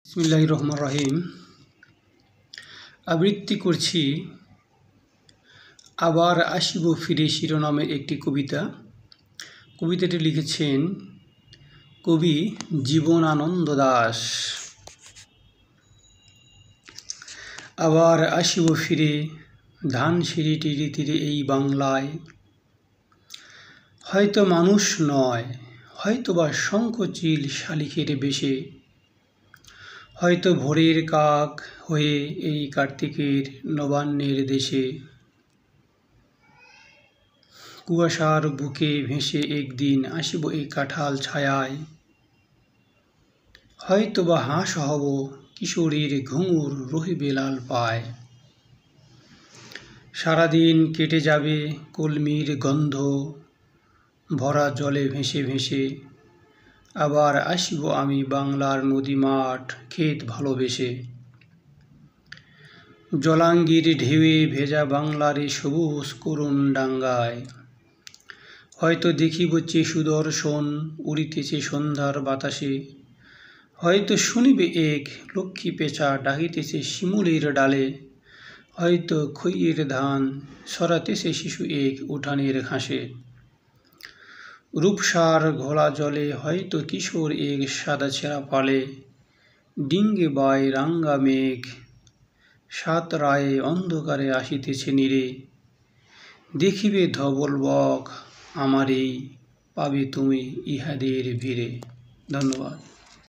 বিসমিল্লাহির রহমানির রহিম। আবৃত্তি করছি আবার আসিব ফিরে শিরোনামের একটি কবিতা। কবিতাটি লিখেছেন কবি জীবনানন্দ দাশ। আবার আসিব ফিরে ধানসিঁড়ি তীরে তীরে এই বাংলায়, হয়তো মানুষ নয়, হয়তো বা শঙ্খচিল শালিখের বেশে, হয়তো ভোরের কাক হয়ে এই কার্তিকের নবান্নের দেশে। কুয়াশার বুকে ভেসে একদিন আসিব এই কাঁঠাল ছায়ায়, হয়তো বা হাঁস হব কিশোরীর ঘুঙুর রহিবে লাল পায়। সারাদিন কেটে যাবে কলমির গন্ধ ভরা জলে ভেসে ভেসে, আবার আসিব আমি বাংলার নদী মাঠ ক্ষেত ভালোবেসে। জলাঙ্গির ঢেউয়ে ভেজা বাংলার এই সবুজ করুণ ডাঙ্গায়, হয়তো দেখিব চে সুদর্শন উড়িতেছে সন্ধ্যার বাতাসে, হয়তো শুনিবে এক লক্ষ্মী পেঁচা ডাকিতেছে শিমুলের ডালে, হয়তো খইয়ের ধান ছড়াতেছে শিশু এক উঠানের ঘাসে। রূপসার ঘোলা জলে হয়তো কিশোর এক সাদা ছেঁড়া পালে, ডিঙ্গে বায় রাঙ্গা মেঘ সাত রায়ে অন্ধকারে আসিতেছে নীরে। দেখিবে ধবল বক আমারই, পাবে তুমি ইহাদের ভিড়ে। ধন্যবাদ।